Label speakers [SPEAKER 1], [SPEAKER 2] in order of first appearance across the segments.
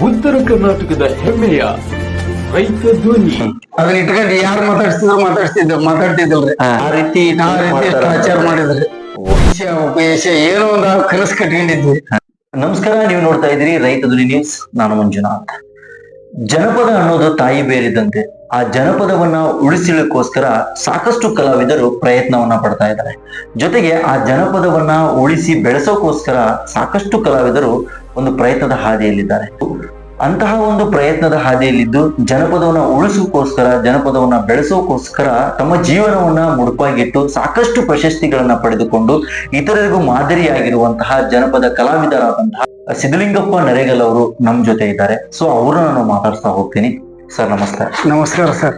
[SPEAKER 1] ಉತ್ತರ ಕರ್ನಾಟಕದ ಹೆಮ್ಮೆಯ ರೈತ ಧ್ವನಿ.
[SPEAKER 2] ಅದನ್ನ ಇಟ್ಕೊಂಡು ಯಾರು ಮಾತಾಡ್ತಿದ್ದಲ್ರಿ. ಆ ರೀತಿ ಆಚಾರ ಮಾಡಿದ್ರಿ. ಉಪದೇಶ ಏನೋ ಒಂದು ಕನಸು ಕಟ್ಕೊಂಡಿದ್ವಿ.
[SPEAKER 3] ನಮಸ್ಕಾರ, ನೀವು ನೋಡ್ತಾ ಇದ್ದೀರಿ ರೈತ ಧ್ವನಿ ನ್ಯೂಸ್. ನಾನು ಮಂಜುನಾಥ್. ಜನಪದ ಅನ್ನೋದು ತಾಯಿ ಬೇರಿದಂತೆ. ಆ ಜನಪದವನ್ನ ಉಳಿಸಲಿಕ್ಕೋಸ್ಕರ ಸಾಕಷ್ಟು ಕಲಾವಿದರು ಪ್ರಯತ್ನವನ್ನ ಪಡ್ತಾ ಇದ್ದಾರೆ. ಜೊತೆಗೆ ಆ ಜನಪದವನ್ನ ಉಳಿಸಿ ಬೆಳೆಸೋಕೋಸ್ಕರ ಸಾಕಷ್ಟು ಕಲಾವಿದರು ಒಂದು ಪ್ರಯತ್ನದ ಹಾದಿಯಲ್ಲಿದ್ದಾರೆ. ಅಂತಹ ಒಂದು ಪ್ರಯತ್ನದ ಹಾದಿಯಲ್ಲಿದ್ದು ಜನಪದವನ್ನ ಉಳಿಸೋಕೋಸ್ಕರ, ಜನಪದವನ್ನ ಬೆಳೆಸೋಕೋಸ್ಕರ ತಮ್ಮ ಜೀವನವನ್ನ ಮುಡುಪಾಗಿಟ್ಟು ಸಾಕಷ್ಟು ಪ್ರಶಸ್ತಿಗಳನ್ನ ಪಡೆದುಕೊಂಡು ಇತರರಿಗೂ ಮಾದರಿಯಾಗಿರುವಂತಹ ಜನಪದ ಕಲಾವಿದರಾದಂತಹ ಸಿದ್ದಲಿಂಗಪ್ಪ ನರೇಗಲ್ ಅವರು ನಮ್ಮ ಜೊತೆ ಇದ್ದಾರೆ. ಸೊ ಅವ್ರನ್ನ ನಾನು ಮಾತಾಡ್ತಾ ಹೋಗ್ತೀನಿ. ಸರ್ ನಮಸ್ಕಾರ.
[SPEAKER 2] ನಮಸ್ಕಾರ ಸರ್.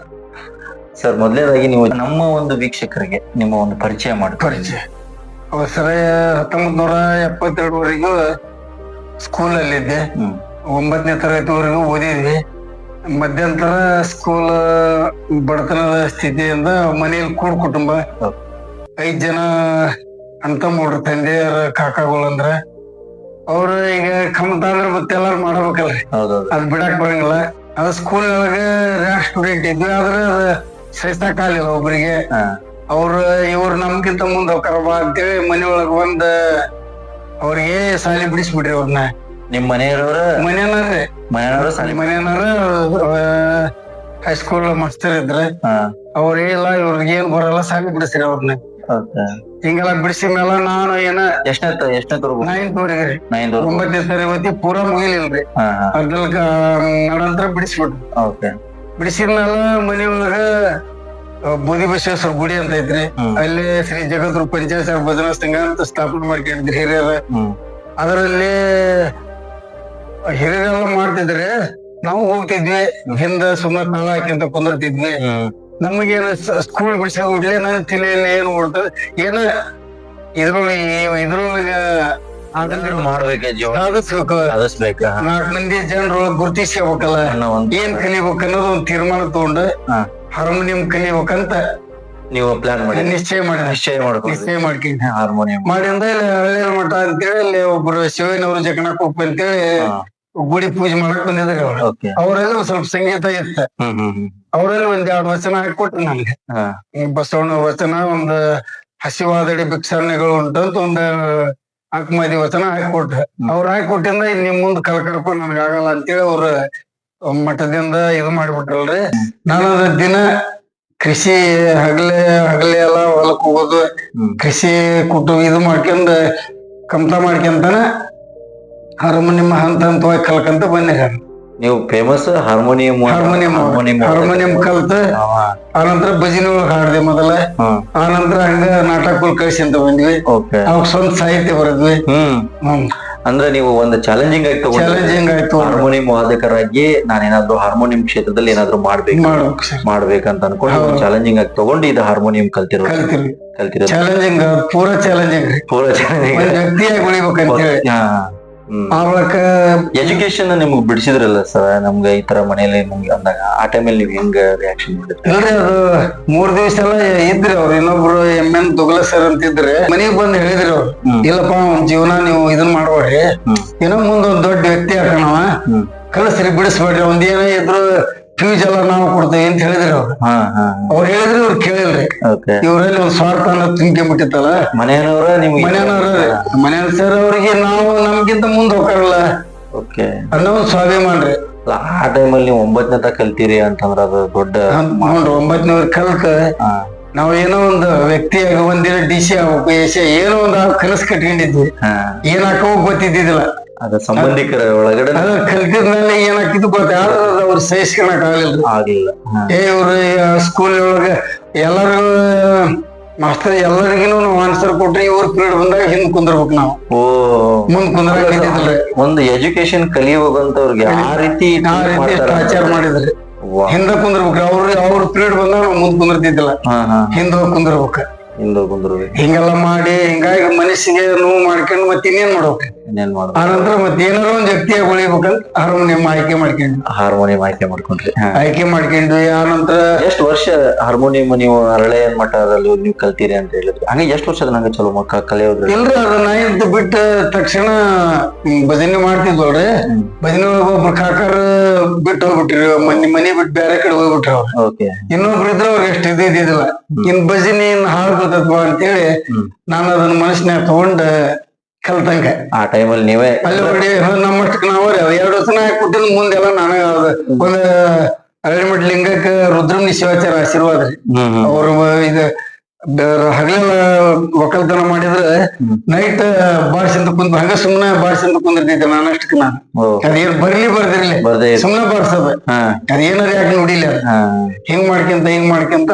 [SPEAKER 3] ಸರ್, ಮೊದಲನೇದಾಗಿ ನೀವು ನಮ್ಮ ಒಂದು ವೀಕ್ಷಕರಿಗೆ ನಿಮ್ಮ ಒಂದು ಪರಿಚಯ ಮಾಡಿ.
[SPEAKER 2] ಸರ 1972ವರೆಗೂ ಸ್ಕೂಲಲ್ಲಿದ್ದೆ. 9ನೇ ತರಗತಿವರೆಗೂ ಓದಿದ್ವಿ. ಮಧ್ಯಂತರ ಸ್ಕೂಲ್ ಬಡತನದ ಸ್ಥಿತಿಯಿಂದ ಮನೆಯಲ್ಲಿ ಕೂಡ್ ಕುಟುಂಬ, 5 ಜನ ಅಂತ ಮೂಡ್ರ ತಂದೆಯರ ಕಾಕಾಗಳಂದ್ರ ಅವ್ರು ಈಗ ಕಮತ ಅಂದ್ರೆ ಮತ್ತೆ ಎಲ್ಲಾರು ಮಾಡ್ಬೇಕಲ್ರಿ. ಅದ್ ಬಿಡಾಕ್ ಬರಂಗಿಲ್ಲ. ಅದ ಸ್ಕೂಲ್ ಒಳಗ ರ್ಯಾಂಕ್ ಸ್ಟೂಡೆಂಟ್ ಇದ್ವಿ. ಆದ್ರೆ ಸಹಿಸಕ್ಕಾಗಲಿಲ್ಲ ಒಬ್ರಿಗೆ. ಇವ್ರು ನಮ್ಗಿಂತ ಮುಂದ್ ಹೋಗ್ತಾರ ಬಾ ಅಂತೇಳಿ ಮನೆಯೊಳಗ ಒಂದ್ ಅವ್ರಿಗೆ ಸಾಲಿ ಬಿಡಿಸ್ಬಿಡ್ರಿ. ಅವ್ರನ್ನ
[SPEAKER 3] ನಿಮ್
[SPEAKER 2] ಮನೆಯವ್ರ ಹೈಸ್ಕೂಲ್ ಮಾಸ್ತರ್ ಇದ್ರೆ ಅವ್ರ ಇಲ್ಲ ಇವ್ರಿಗೆ ಏನ್ ಬರಲ್ಲ, ಸಾಲಿ ಬಿಡಿಸ್ರಿ ಅವ್ರನ್ನ. ಹಿಂಗೆಲ್ಲ ಬಿಡಿಸಿ ಮೇಲೆ ನಾನು
[SPEAKER 3] ಎಷ್ಟನೇ
[SPEAKER 2] 9ನೇ ತರಗತಿ ಪೂರಾ ಮುಗಿಲಿಲ್ರಿ. ಅದ್ರಲ್ಕ ನಡಂತರ ಬಿಡಿಸ್ಬಿಟ್ರು. ಬಿಡಿಸಿದ್ಮೇಲೆ ಮನೆಯೊಳಗ ಬೂದಿ ಬಸವೇಶ್ವರ ಗುಡಿ ಅಂತ ಐತ್ರಿ. ಅಲ್ಲಿ ಶ್ರೀ ಜಗದ್ಗುರು ಪಂಚಾಯತ್ ಭಜನಾ ಸಂಘ ಅಂತ ಸ್ಥಾಪನೆ ಮಾಡ್ಕೊಂಡಿದ್ರಿ ಹಿರಿಯರ. ಅದರಲ್ಲಿ ಹಿರಿಯರೆಲ್ಲ ಮಾಡ್ತಿದ್ರೆ ನಾವು ಹೋಗ್ತಿದ್ವಿ. ಹಿಂದ ಸುಮ್ಮನೆ ಕಾಲ ಹಾಕಿಂತ ಕುಂದಿರ್ತಿದ್ವಿ. ನಮಗೇನು ಸ್ಕೂಲ್ ಬಿಡಿಸೋಡ್ಲಿ ನನ್ನ ತಲೆಯಲ್ಲಿ ಏನು ಓಡ್ತದೆ, ಏನ ಇದ್ರೊಳಗ
[SPEAKER 3] ಮಾಡ್ಬೇಕು.
[SPEAKER 2] 4 ಮಂದಿ ಜನರೊಳಗೆ ಗುರುತಿಸ್ಕೋಬೇಕಲ್ಲ, ಏನ್ ಕಲಿಬೇಕು ಅನ್ನೋದು ಒಂದು ತೀರ್ಮಾನ ತಗೊಂಡು ಹಾರ್ಮೋನಿಯಂ ಕಲಿಬೇಕಂತ
[SPEAKER 3] ನೀವು ಪ್ಲಾನ್ ಮಾಡಿ
[SPEAKER 2] ನಿಶ್ಚಯ ಮಾಡ್ಕೊಂಡು
[SPEAKER 3] ಹಾರ್ಮೋನಿಯಂ
[SPEAKER 2] ಮಾಡಿಂದ ಇಲ್ಲಿ ಹಳ್ಳಿ ಮಠ ಅಂತೇಳಿ ಅಲ್ಲಿ ಒಬ್ರು ಶಿವನವರು ಜಗನ್ನಾಥಪ್ಪ ಅಂತೇಳಿ ಗುಡಿ ಪೂಜೆ ಮಾಡಕ್ ಬಂದಿದ್ರು. ಅವರೆಲ್ಲ ಒಂದ್ ಸ್ವಲ್ಪ ಸಂಗೀತ ಇತ್ತ. ಅವರೆಲ್ಲ 1-2 ವಚನ ಹಾಕೊಟ್ರು ನನ್ಗೆ. ಬಸವಣ್ಣ ವಚನ, ಒಂದು ಹಸಿವಾದಡಿ ಭಿಕ್ಷಾಟನೆಗಳು ಉಂಟಂತ ಒಂದು 4 ವಚನ ಹಾಕೊಟ್ರು. ಅವ್ರು ಹಾಕೊಟ್ಟಿಂದ ಇಲ್ಲಿ ನಿಮ್ ಮುಂದ್ ಕರ್ಕೊಂಡ್ ನನ್ಗಾಗಲ್ಲ ಅಂತೇಳಿ ಅವ್ರ ಮಠದಿಂದ ಇದು ಮಾಡಿಬಿಟ್ರಲ್ರಿ. ನಾನು ದಿನ ಕೃಷಿ ಹಗಲೇ ಎಲ್ಲ ಹೊಲಕ್ ಹೋಗೋದು, ಕೃಷಿ ಇದು ಮಾಡ್ಕೊಂಡ್ ಕಮ್ತಾ ಮಾಡ್ಕೊಂತಾನ ಹಾರ್ಮೋನಿಯಂ ಹಂತವಾಗಿ ಕಲ್ಕಂತ ಬಂದೆ.
[SPEAKER 3] ನೀವು ಫೇಮಸ್ ಹಾರ್ಮೋನಿಯಂ
[SPEAKER 2] ಕಲ್ತ ಆನಂತರ ಭಜನೆ ಒಳಗ್ ಹಾಡ್ದೆ ಮೊದಲ. ಆನಂತರ ಹಂಗ ನಾಟಕಗಳು ಕಳ್ಸಿ ಅಂತ ಬಂದ್ವಿ. ಅವಾಗ ಸ್ವಂತ ಸಾಹಿತ್ಯ ಬರದ್ವಿ.
[SPEAKER 3] ಅಂದ್ರೆ ನೀವು ಒಂದು ಚಾಲೆಂಜಿಂಗ್ ಆಯ್ತು ಹಾರ್ಮೋನಿಯಂ ವಾದಕರಾಗಿ ನಾನೇನಾದ್ರೂ ಹಾರ್ಮೋನಿಯಂ ಕ್ಷೇತ್ರದಲ್ಲಿ ಏನಾದ್ರು ಮಾಡ್ಬೇಕಂತ ಅನ್ಕೊಂಡು ಚಾಲೆಂಜಿಂಗ್ ಆಗಿ ತಗೊಂಡು ಇದು ಹಾರ್ಮೋನಿಯಂ ಕಲ್ತಿರೋ
[SPEAKER 2] ಚಾಲೆಂಜಿಂಗ್ ಪೂರಾ ಚಾಲೆಂಜಿಂಗ್ ವ್ಯಕ್ತಿಯಾಗಿ ಉಳಿಬೇಕಂತ ಹೇಳಿ.
[SPEAKER 3] ಎಜುಕೇಶನ್ ನಿಮ್ಗೆ ಬಿಡಿಸಿದ್ರಲ್ಲ ಸರ್, ನಮ್ಗೆ ಈ ತರ ಮನೇಲಿ ನಮ್ಗೆ ಅಂದಾಗ ಆ ಟೈಮಲ್ಲಿ ನೀವ್ ಹೆಂಗ ರಿಯಾಕ್ಷನ್ ಮಾಡಿದ್ರಿ?
[SPEAKER 2] ಇಲ್ರಿ, ಅದು 3 ದಿವಸ ಎಲ್ಲ ಇದ್ರಿ. ಅವ್ರು ಇನ್ನೊಬ್ರು MN ದುಗ್ಲಾ ಸರ್ ಅಂತಿದ್ರೆ ಮನೆಗ್ ಬಂದ್ ಹೇಳಿದ್ರಿ. ಅವ್ರು ಇಲ್ಲಪ್ಪ ಜೀವನ ನೀವು ಇದನ್ ಮಾಡ್ಬೇಡ್ರಿ, ಏನೋ ಮುಂದೊಂದ್ ದೊಡ್ಡ ವ್ಯಕ್ತಿ ಹಾಕೋಣವ, ಕಳಿಸ್ರಿ, ಬಿಡಿಸ್ಬೇಡ್ರಿ, ಒಂದೇನೇ ಇದ್ರು ಫ್ಯೂಸ್ ಎಲ್ಲ ನಾವು ಕೊಡ್ತೇವೆ ಅಂತ ಹೇಳಿದ್ರಿ. ಅವ್ರು ಹೇಳಿದ್ರಿ, ಅವ್ರು ಕೇಳಿಲ್ರಿ. ಇವ್ರಲ್ಲಿ ಒಂದ್ ಸ್ವಾರ್ಥ ಅನ್ನೋದು ತುಂಬಿಟ್ಟಿತ್ತಲ್ಲ.
[SPEAKER 3] ಮನೆಯವ್ರ
[SPEAKER 2] ಸರ್ ಅವ್ರಿಗೆ ನಾವು ನಮ್ಗಿಂತ ಮುಂದ್ ಹೋಗಲ್ಲ ಅನ್ನೋ ಒಂದ್ ಸ್ವಾಭಿಮಾನ್ರಿ.
[SPEAKER 3] ಆ ಟೈಮಲ್ಲಿ ನೀವು 9ನೇ ತನಕ ಕಲ್ತೀರಿ ಅಂತಂದ್ರ ಅದು ದೊಡ್ಡ
[SPEAKER 2] ನೋಡ್ರಿ. 9ನೇ ಕಲ್ಕ ನಾವ್ ಏನೋ ಒಂದು ವ್ಯಕ್ತಿಯಾಗ ಒಂದಿನ DC ಆಗ್ಬೇಕು, ಏನೋ ಒಂದು ಕನಸು ಕಟ್ಕೊಂಡಿದ್ವಿ. ಏನ್ ಹಾಕೋಕ್ ಗೊತ್ತಿದ್ದಿಲ್ಲ.
[SPEAKER 3] ಅದ ಸಂಬಂಧಿಕರ ಒಳಗಡೆ
[SPEAKER 2] ಕಲ್ತಿದ್ಮೇಲೆ ಏನಾಕಿದ್ದು ಗೊತ್ತಾಗ ಅವ್ರು ಸಹಿಸ್ಕೊಳಕ್
[SPEAKER 3] ಆಗ್ಲಿಲ್ಲ.
[SPEAKER 2] ಇವ್ರು ಸ್ಕೂಲ್ ಒಳಗ ಎಲ್ಲರೂ ಮಾಸ್ತರ್ ಎಲ್ಲರಿಗೂ ನಾವು ಆನ್ಸರ್ ಕೊಟ್ರಿ. ಇವ್ರ ಪೀರಿಯಡ್ ಬಂದಾಗ ಹಿಂದ್ ಕುಂದಿರ್ಬೇಕು, ನಾವು ಮುಂದ್ ಕುಂದ್ರ.
[SPEAKER 3] ಒಂದು ಎಜುಕೇಶನ್ ಕಲಿಯುವಂತವ್ರಿಗೆ ಆ ರೀತಿ
[SPEAKER 2] ಆಚಾರ ಮಾಡಿದ್ರಿ. ಹಿಂದ ಕುಂದಿರ್ಬೇಕ್ರಿ. ಅವ್ರ ಪೀರಿಯಡ್ ಬಂದಾಗ ನಾವು ಮುಂದ್ ಕುಂದಿರ್ತಿದ್ದಿಲ್ಲ, ಹಿಂದ ಹೋಗಿ ಕುಂದಿರ್ಬೇಕ.
[SPEAKER 3] ಹಿಂದೂ ಕುಂದ್ರು
[SPEAKER 2] ಹಿಂಗೆಲ್ಲ ಮಾಡಿ ಹಿಂಗಾಗಿ ಮನಸ್ಸಿಗೆ ನೋವು ಮಾಡ್ಕೊಂಡು ಮತ್ತೆ ಇನ್ನೇನ್ ಮಾಡ್ಬೇಕು.
[SPEAKER 3] ಇನ್ನೇನ್ ಮಾಡೋದು,
[SPEAKER 2] ಆನಂತರ ಮತ್ತೆ ಏನಾರ ಒಂದ್ ವ್ಯಕ್ತಿಯಾಗಿ ಉಳಿಬೇಕಂತ ಹಾರ್ಮೋನಿಯಂ ಆಯ್ಕೆ ಮಾಡ್ಕೊಂಡ್ವಿ. ಆಯ್ಕೆ ಮಾಡ್ಕೊಂಡ್ವಿ. ಆನಂತರ
[SPEAKER 3] ಎಷ್ಟು ವರ್ಷ ಹಾರ್ಮೋನಿಯಂ ನೀವು ಅರಳೆ ಮಠದಲ್ಲಿ ನೀವು ಕಲ್ತೀರಿ ಅಂತ ಹೇಳಿದ್ರಿ, ಹಂಗೆ ಎಷ್ಟು ವರ್ಷದ ನಂಗೆ ಚಲೋ ಕಲಿಯೋದ್ರಿ?
[SPEAKER 2] ಇಲ್ರಿ, ಅದು ನೈನ್ತ್ ಬಿಟ್ಟ ತಕ್ಷಣ ಭಜನೆ ಮಾಡ್ತಿದ್ವಲ್ರಿ. ಭಜನೆ ಒಬ್ಬೊಬ್ರು ಕಾಕರ್ ಬಿಟ್ಟು ಹೋಗ್ಬಿಟ್ರಿ, ಮನಿ ಬಿಟ್ಟು ಬೇರೆ ಕಡೆ ಹೋಗ್ಬಿಟ್ರಿ ಅವ್ರು.
[SPEAKER 3] ಓಕೆ.
[SPEAKER 2] ಇನ್ನೊಬ್ರು ಇದ್ರ ಅವ್ರಿಗೆ ಎಷ್ಟು ಇದ್ದಿದ್ದಿಲ್ಲ. ಇನ್ ಭಜನೆ ಹಾಳು ಬರ್ತದ್ವಾ ಅಂತೇಳಿ ನಾನು ಅದನ್ನ ಮನಸ್ಸಿನಾಗ ತಗೊಂಡ್ ಕಲ್ತಂಗ.
[SPEAKER 3] ಆ ಟೈಮಲ್ಲಿ ನೀವೇ
[SPEAKER 2] ಅಲ್ಲಿ ನೋಡಿ ನಮ್ಮಷ್ಟಕ್ಕೆ ನಾವ್ 2 ವರ್ಷ ಹಾಕ್ಬಿಟ್ಟಿದ್ ಮುಂದೆಲ್ಲ ನಾನು ಒಂದ್ ಅರಳಿಮಠ ಲಿಂಗಕ್ಕ ರುದ್ರಮುನಿ ಶಿವಾಚಾರ್ಯ ಆಶೀರ್ವಾದ ರೀ. ಅವ್ರು ಇದು ಹಗಲೆಲ್ಲ ಒಕ್ಕಲ್ತನ ಮಾಡಿದ್ರೆ ನೈಟ್ ಬಾರ್ಸಂತ ಕುಂದ್ ಹಂಗ ಸುಮ್ನೆ ಬಾರ್ಸಂತ ಕುಂದಿರ್ತಿದ್ದೆ ನಾನು ಅಷ್ಟಕ್ಕೆ. ನಾನು ಅದೇನ್ ಬರ್ದಿರ್ಲಿ ಸುಮ್ನೆ ಬಾರ್ಸದ, ಅದೇನಾರ ಯಾಕೆ ನೋಡಿಲ್ಲ. ಹಿಂಗ್ ಮಾಡ್ಕೊಂತ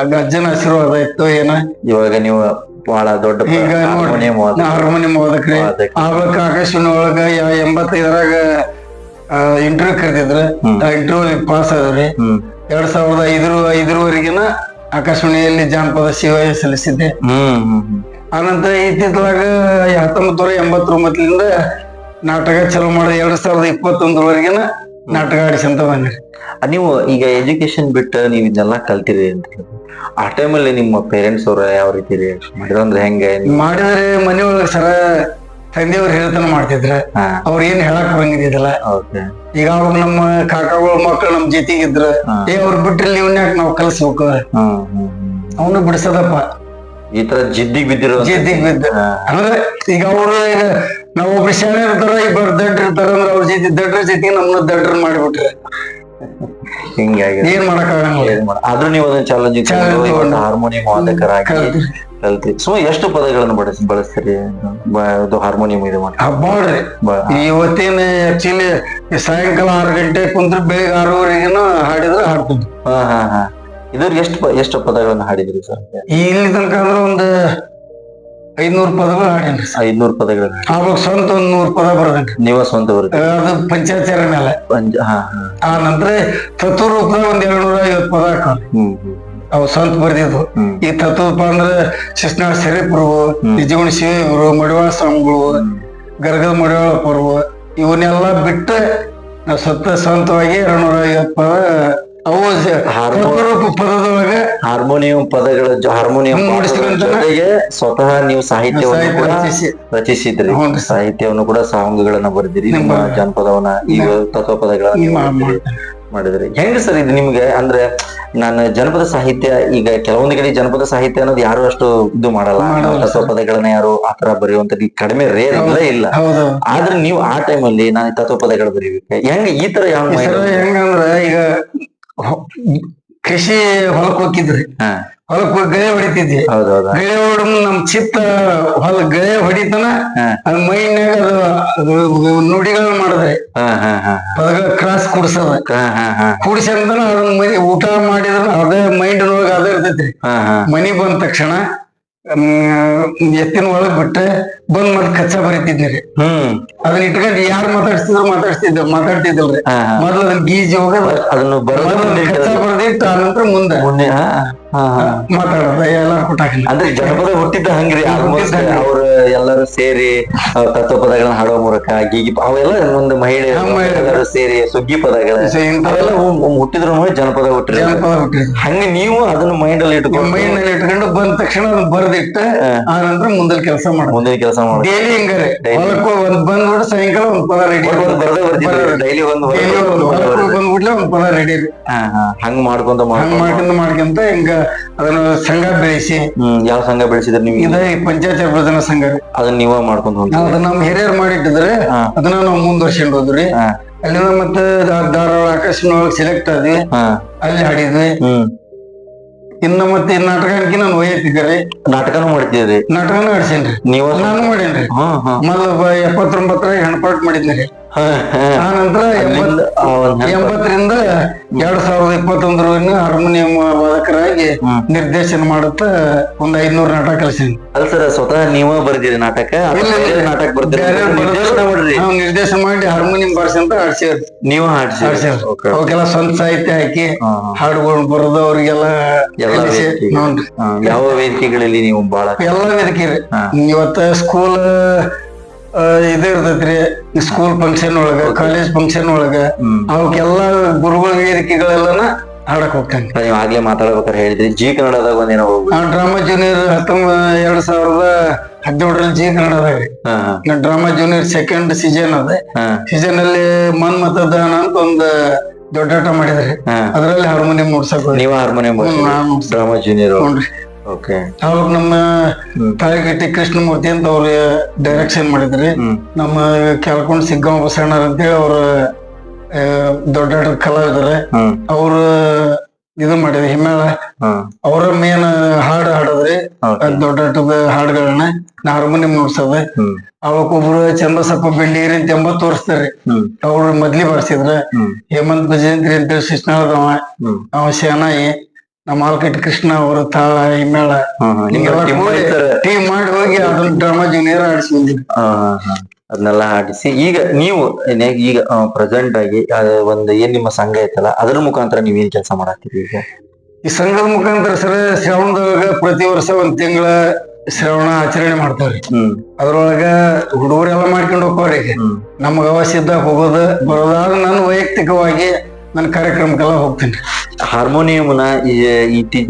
[SPEAKER 2] ಅದು ಅಜ್ಜನ ಆಶೀರ್ವಾದ ಇತ್ತು ಏನ.
[SPEAKER 3] ಇವಾಗ ನೀವು ಬಹಳ ದೊಡ್ಡ
[SPEAKER 2] ಈಗ ಹಾರ್ಮೋನಿಯಂ ಓದಕ್ರಿ. ಆವಾಗ ಆಕಾಶವಾಣಿ ಒಳಗ 85ರಾಗ ಇಂಟರ್ವ್ಯೂ ಕರೆದಿದ್ರ. ಇಂಟರ್ವ್ಯೂ ಪಾಸ್ ಆದ್ರಿ. 2005ರವರೆಗಿನ ಆಕಾಶವಾಣಿಯಲ್ಲಿ ಜಾನಪದ ಸೇವೆ ಸಲ್ಲಿಸಿದ್ದೆ. ಆನಂತರ ಇತ್ತಿತ್ತಲಾಗ 1989ರಿಂದ ನಾಟಕ ಚಲೋ ಮಾಡಿದ. 2021ವರೆಗಿನ ನಾಟಕ ಆಡಿಸಂತ ಬಂದ್ರಿ.
[SPEAKER 3] ನೀವು ಈಗ ಎಜುಕೇಶನ್ ಬಿಟ್ಟು ನೀವ್ ಇದನ್ನೆಲ್ಲ ಕಲ್ತಿರಿ ಅಂತ ಆ ಟೈಮಲ್ಲಿ ನಿಮ್ಮ ಪೇರೆಂಟ್ಸ್ ಅವ್ರ ಯಾವ ರೀತಿ ರಿಯಾಕ್ಷನ್ ಮಾಡಿದ್ರು? ಅಂದ್ರೆ ಹೆಂಗೆ
[SPEAKER 2] ಮಾಡಿದ್ರೆ ಮನೆಯೊಳಗ ಸರ ತಂದೆಯವ್ರು ಹೇಳ್ತಾನ ಮಾಡ್ತಿದ್ರ. ಅವ್ರ ಏನ್ ಹೇಳಕ್ ಬಂದಿದ್ದಿಲ್ಲ. ಈಗ ಅವಾಗ ನಮ್ಮ ಕಾಕಾಗಳ ಮಕ್ಕಳು ನಮ್ ಜೊತೆಗಿದ್ರ ಅವ್ರು ಬಿಟ್ರಿ ಇವ್ನ್ಯಾಕ ನಾವ್ ಕಲ್ಸ್ಬೇಕು, ಅವನು ಬಿಡ್ಸದಪ್ಪ.
[SPEAKER 3] ಈ ತರ ಜಿದ್ದಿಗ್ ಬಿದ್ದ
[SPEAKER 2] ಅಂದ್ರೆ ಈಗ ಅವ್ರು ನಾವ್ ಒಬ್ರು ಶಾಣೆ ಇರ್ತಾರ, ಇಬ್ಬರು ದಡ್ರ ಇರ್ತಾರ ಅಂದ್ರೆ ಅವ್ರ ದಡ್ರ ಜೊತೆಗೆ ನಮ್ನ ದಡ್ರ ಮಾಡಿಬಿಟ್ರೆ
[SPEAKER 3] ಹಿಂಗಾಗಿ
[SPEAKER 2] ಏನ್ ಮಾಡಕ್ಕಾಗಲ್ಲ.
[SPEAKER 3] ಆದ್ರೂ ನೀವು ಅದನ್ನ ಚಾಲೆಂಜ್ ಹಾರ್ಮೋನಿಯಂ ವಾದಕರಾಗಿ ಕಲ್ತ್ರಿ. ಸುಮಾರು ಎಷ್ಟು ಪದಗಳನ್ನು ಬಳಸ್ತೀರಿ ಹಾರ್ಮೋನಿಯಂ ಇದು
[SPEAKER 2] ಬಾಳ್ರಿ? ಇವತ್ತೇನ ಆಕ್ಚುಲಿ ಸಾಯಂಕಾಲ 6 ಗಂಟೆ ಕುಂದ್ರೆ ಬೆಳಿಗ್ಗೆ 6ವರೆಗೇನೋ ಹಾಡಿದ್ರೆ ಹಾಡ್ತಿದ್ವಿ.
[SPEAKER 3] ಇದ್ರಿಗೆ ಎಷ್ಟು ಪದಗಳನ್ನು ಹಾಡಿದ್ರಿ ಸರ್?
[SPEAKER 2] ಇಲ್ಲಿ ತನಕ ಅಂದ್ರೆ ಒಂದು 500 ಪದಗಳು ಹಾಡೇನ್ರಿ.
[SPEAKER 3] 500 ಪದಗಳು.
[SPEAKER 2] ಅವಾಗ ಸ್ವಂತ 100 ಪದ ಬರದೇನ್ರಿ.
[SPEAKER 3] ನೀವ ಸ್ವಂತ ಬರುತ್ತೆ?
[SPEAKER 2] ಅದು ಪಂಚಾಚಾರ ಮೇಲೆ. ಆ ನಂತರ ತತ್ವ ರೂಪದಾಗ 250 ಪದ ಹಾಕವ್ರಿ. ಅವ್ ಸ್ವಂತ ಬರ್ದಿದ್ವು. ಈ ತತ್ವಪ ಅಂದ್ರೆ ಶಿಸ್ನಾಳ್ ಶರೀಫ್ರು, ನಿಜಗುಣ ಶಿವರು, ಮಡಿವಾಳ ಸ್ವಾಮಿಗಳು, ಗರ್ಗದ ಮಡಿವಾಳ ಪರ್ವ ಇವನ್ನೆಲ್ಲ ಬಿಟ್ಟ ನಾವು ಸ್ವಂತವಾಗಿ 250 ಪದ. ಅವು ಪದದೊಳಗ
[SPEAKER 3] ಹಾರ್ಮೋನಿಯಂ ಪದಗಳ ಹಾರ್ಮೋನಿಯಂ ಜೊತೆಗೆ ಸ್ವತಃ ನೀವು ಸಾಹಿತ್ಯವನ್ನು ರಚಿಸಿದ್ರಿ. ಸಾಹಿತ್ಯವನ್ನು ಕೂಡ ಸಾಂಗ್ಗಳನ್ನ ಬರ್ದಿರಿ. ನಿಮ್ಮ ಜನಪದವನ್ನ ಈಗ ತತ್ವ ಪದಗಳನ್ನ ಮಾಡಿದ್ರಿ. ಹೆಂಗ ಸರ್ ಇದು ನಿಮ್ಗೆ? ಅಂದ್ರೆ ನಾನು ಜನಪದ ಸಾಹಿತ್ಯ ಈಗ ಕೆಲವೊಂದು ಕಡೆ ಜನಪದ ಸಾಹಿತ್ಯ ಅನ್ನೋದು ಯಾರು ಅಷ್ಟು ಇದು ಮಾಡಲ್ಲ, ತತ್ವ ಪದಗಳನ್ನ ಯಾರು ಆತರ ಬರೆಯುವಂತದ್ದು ಕಡಿಮೆ ರೇರ್ ಇಲ್ಲ. ಆದ್ರೆ ನೀವು ಆ ಟೈಮಲ್ಲಿ ನಾನು ತತ್ವ ಪದಗಳು ಬರೀಬೇಕು ಹೆಂಗ ಈ ತರ
[SPEAKER 2] ಹೆಂಗಂದ್ರ ಈಗ ಕೃಷಿ ಹೊಲಕ್ ಹೋಗಿದ್ರಿ, ಹೊಲಕ್ ಹೋಗಿ ಗಳೆ ಹೊಡಿತಿದ್ವಿ. ಗಳೆ ಹೊಡ ನಮ್ ಚಿತ್ತ ಗಳೆ ಹೊಡಿತನ ಅದ್ ಮೈನ್ಯಾಗ ಅದು ನುಡಿಗಳನ್ನ ಮಾಡಿದ್ರೆ ಪದಗಳ ಕ್ರಾಸ್ ಕುಡ್ಸದ ಕುಡಿಸಂತನ ಅದನ್ನ ಊಟ ಮಾಡಿದ್ರ ಅದೇ ಮೈಂಡ್ ಒಳಗ ಅದೇ ಇರ್ತೈತ್ರಿ. ಮನಿ ಬಂದ ತಕ್ಷಣ ಎತ್ತಿನ ಒಳಗ್ ಬಿಟ್ಟ ಬಂದ್ ಮತ್ ಕಚ್ಚಾ ಬರೀತಿದ್ರಿ. ಅದನ್ನ ಇಟ್ಕೊಂಡ್ ಯಾರು ಮಾತಾಡ್ತಿದ್ದಲ್ರಿ. ಮೊದ್ಲು ಅದನ್ನ ಗೀಜಿ ಹೋಗ
[SPEAKER 3] ಅದನ್ನು
[SPEAKER 2] ಕಚ್ಚಾ ಬರ್ದಿಟ್ಟು ಆನಂತರ ಮುಂದೆ ಮಾತಾಡೋದ ಎಲ್ಲಾರು ಕೊಟ್ಟಾಕಿಲ್ಲ.
[SPEAKER 3] ಅಂದ್ರೆ ಜನಪದ ಹುಟ್ಟಿದ್ದ ಹಂಗ್ರಿ. ಅವ್ರು ಎಲ್ಲರೂ ಸೇರಿ ತತ್ವ ಪದಗಳನ್ನ ಹಾಡೋ ಮೂಲಕ ಗೀಗಿ ಅವೆಲ್ಲ ಒಂದು ಮಹಿಳೆ ಸೇರಿ ಸುಗ್ಗಿ ಪದಗಳ ಇಂಥವೆಲ್ಲ ಹುಟ್ಟಿದ್ರು ಜನಪದ ಹುಟ್ಟಿರಿ. ಹಂಗೆ ನೀವು ಅದನ್ನ ಮೈಂಡ್ ಅಲ್ಲಿ
[SPEAKER 2] ಇಟ್ಕೊಂಡು ಬಂದ ತಕ್ಷಣ ಅದನ್ನ ಬರ್ದಿಟ್ಟ ಆನಂತರ ಮುಂದೆ ಕೆಲಸ ಮಾಡಿ ಡೈಲಿ ಹಿಂಗಾರೆ ಬಂದ್ಬಿಟ್ಟು ಸಾಯಂಕಾಲ ಒಂದ್ ಪದ ರೆಡಿ
[SPEAKER 3] ಡೈಲಿ
[SPEAKER 2] ಬಂದ್ಬಿಟ್ಲೆ ಒಂದ್ ಪದ ರೆಡಿ.
[SPEAKER 3] ಹಂಗ ಮಾಡ್ಕೊಂತ
[SPEAKER 2] ಹಿಂಗ ಅದನ್ನ ಸಂಘ ಬೆಳೆಸಿ.
[SPEAKER 3] ಯಾವ ಸಂಘ ಬೆಳೆಸಿದ್ರಿ ನೀವು?
[SPEAKER 2] ಇದ ಪಂಚಾಯತ್ ಪ್ರಧಾನ ಸಂಘ.
[SPEAKER 3] ಅದನ್ನ ನೀವ ಮಾಡ್ಕೊಂಡ್
[SPEAKER 2] ಅದನ್ನ ನಮ್ ಹಿರಿಯರ್ ಮಾಡಿಟ್ಟಿದ್ರೆ ಅದನ್ನ ನಾವು ಮುಂದುವರ್ಸ್ಕೊಂಡ್ ಹೋದ್ರಿ. ಅಲ್ಲಿಂದ ಮತ್ತೆ ಧಾರವಾಡ ಆಕಾಶವಾಣಿ ಸೆಲೆಕ್ಟ್ ಆದ್ವಿ, ಅಲ್ಲಿ ಹಾಡಿದ್ವಿ. ಇನ್ನು ಮತ್ತೆ ನಾಟಕಕ್ಕೆ ನಾನು ವೈಯಕ್ತಿಕರಿ
[SPEAKER 3] ನಾಟಕನೂ ಮಾಡ್ತಿದ್ರಿ?
[SPEAKER 2] ನಾಟಕನೂ ಆಡ್ಸೇನ್ರಿ. ನಾನು ಮಾಡೇನ್ರಿ. ಮೊದಲು 79ರಾಗ ಹೆಣ್ಪಾಟ್ ಮಾಡಿದ್ರಿ. ಆ ನಂತರ 80ರಿಂದ 2021 ಹಾರ್ಮೋನಿಯಂ ವಾದಕರಾಗಿ ನಿರ್ದೇಶನ ಮಾಡುತ್ತಾ ಒಂದ್ 500 ನಾಟಕ ಕಲಿಸೀನಿ.
[SPEAKER 3] ಅಲ್ಲ ಸರ್, ಸ್ವತಃ ನೀವ ಬರ್ದಿರಿ ನಾಟಕ? ನಾಟಕ ಬರ್ದಿರಿ,
[SPEAKER 2] ನಿರ್ದೇಶನ ಮಾಡಿ ಹಾರ್ಮೋನಿಯಂ ಬಾರಿಸಂತ ಹಾಡ್ಸಿವ್ರಿ.
[SPEAKER 3] ನೀವು ಹಾಡ್ಸಿ
[SPEAKER 2] ಅವಕ್ಕೆಲ್ಲ ಸ್ವಂತ ಸಾಹಿತ್ಯ ಹಾಕಿ ಹಾಡುಗಳು ಬರೋದು ಅವ್ರಿಗೆಲ್ಲ.
[SPEAKER 3] ಯಾವ ವೇದಿಕೆಗಳಲ್ಲಿ ನೀವು ಬಹಳ?
[SPEAKER 2] ಎಲ್ಲಾ ವೇದಿಕೆ ರೀ. ಇವತ್ತ ಸ್ಕೂಲ್ ಇದ ಇರ್ತೈತ್ರಿ, ಸ್ಕೂಲ್ ಫಂಕ್ಷನ್ ಒಳಗ, ಕಾಲೇಜ್ ಫಂಕ್ಷನ್ ಒಳಗ ಅವಕ್ಕೆಲ್ಲಾ ಗುರುಗಳ ವೇದಿಕೆಗಳೆಲ್ಲನ ಹಾಡಕ್ ಹೋಗ್ತಾನೆ.
[SPEAKER 3] ನೀವು ಆಗ್ಲೇ ಮಾತಾಡ್ಬೇಕಾರೆ ಹೇಳಿದ್ರಿ ಜಿ ಕನ್ನಡದಾಗ ಒಂದೇನೋ
[SPEAKER 2] ಡ್ರಾಮಾ ಜೂನಿಯರ್ 2017 ಜಿ ಕನ್ನಡದಾಗ ಡ್ರಾಮಾ ಜೂನಿಯರ್ ಸೆಕೆಂಡ್ ಸೀಸನ್ ಅದ. ಸೀಸನ್ ಅಲ್ಲಿ ಮನ್ಮತದಾನ ಅಂತ ಒಂದ್ ದೊಡ್ಡಾಟ ಮಾಡಿದ್ರಿ. ಅದ್ರಲ್ಲಿ ಹಾರ್ಮೋನಿಯಂ ನುಡ್ಸಕ್
[SPEAKER 3] ನೀವು ಹಾರ್ಮೋನಿಯಂ ಡ್ರಾಮಾ ಜೂನಿಯರ್?
[SPEAKER 2] ಅವಾಗ ನಮ್ಮ ತಾಯಿಗಟ್ಟಿ ಕೃಷ್ಣಮೂರ್ತಿ ಅಂತ ಅವ್ರ ಡೈರೆಕ್ಷನ್ ಮಾಡಿದ್ರಿ. ನಮ್ಮ ಕೆಲ್ಕೊಂಡ್ ಸಿಗ್ಗಾಂವ ಬಸಣ್ಣರ್ ಅಂತೇಳಿ ಅವ್ರ ದೊಡ್ಡ ಕಲಾವಿದಾರೆ. ಅವ್ರ ಇದು ಮಾಡಿದ್ರಿ ಹಿಮ್ಮೇಳ. ಅವ್ರ ಮೇನ್ ಹಾಡದ್ರಿ ದೊಡ್ಡ ಹಾಡುಗಳನ್ನ ಹಾರ್ಮೋನಿಯಂ ನುಡ್ಸದ. ಅವಕ್ಕೊಬ್ರು ಚಂದ್ರಸಪ್ಪ ಬೆಳ್ಳಿಗಿರಿ ಅಂತ 80 ತೋರಿಸ್ತಾರ್ರಿ. ಅವ್ರು ಮೊದ್ಲಿ ಬಾರಿಸಿದ್ರ. ಹೇಮಂತ್ ಭಜಂತ್ರಿ ಅಂತ ಶಿಸ್ನಾಳದವ, ಅವ ಶನಾಯಿ. ನಮ್ಮ ಆಲ್ಕಟ್ಟಿ ಕೃಷ್ಣ ಅವರ ತಾಳ ಹಿಮ್ಮೇಳ ಟೀಮ್ ಮಾಡಿ ಹೋಗಿ ಅದನ್ನ ಡ್ರಾಮಾ ಜೂನಿಯರ್ ಆಡಿಸಿ ಬಂದಿದ್ವಿ.
[SPEAKER 3] ಅದನ್ನೆಲ್ಲ ಆಡಿಸಿ ಈಗ ನೀವು ಈಗ ಪ್ರೆಸೆಂಟ್ ಆಗಿ ಒಂದ್ ಏನ್ ನಿಮ್ಮ ಸಂಘ ಐತಲ್ಲ ಅದ್ರ ಮುಖಾಂತರ ನೀವ್ ಏನ್ ಕೆಲಸ ಮಾಡಾಕ್ತೀರಿ ಈಗ?
[SPEAKER 2] ಈ ಸಂಘದ ಮುಖಾಂತರ ಸರ್ ಶ್ರಾವಣದೊಳಗ ಪ್ರತಿ ವರ್ಷ ಒಂದ್ ತಿಂಗಳ ಶ್ರವಣ ಆಚರಣೆ ಮಾಡ್ತಾವ್ರಿ. ಅದ್ರೊಳಗ ಹುಡುಗರೆಲ್ಲ ಮಾಡ್ಕೊಂಡು ಹೋಗ್ತಾವ್ರಿ. ನಮಗ ಅವಶ್ಯ ಇದ್ದಾಗ ಹೋಗೋದು ಬರೋದಾದ್ರೆ ನಾನು ವೈಯಕ್ತಿಕವಾಗಿ ನನ್ನ ಕಾರ್ಯಕ್ರಮಕ್ಕೆಲ್ಲ ಹೋಗ್ತೀನಿ.
[SPEAKER 3] ಹಾರ್ಮೋನಿಯಂನ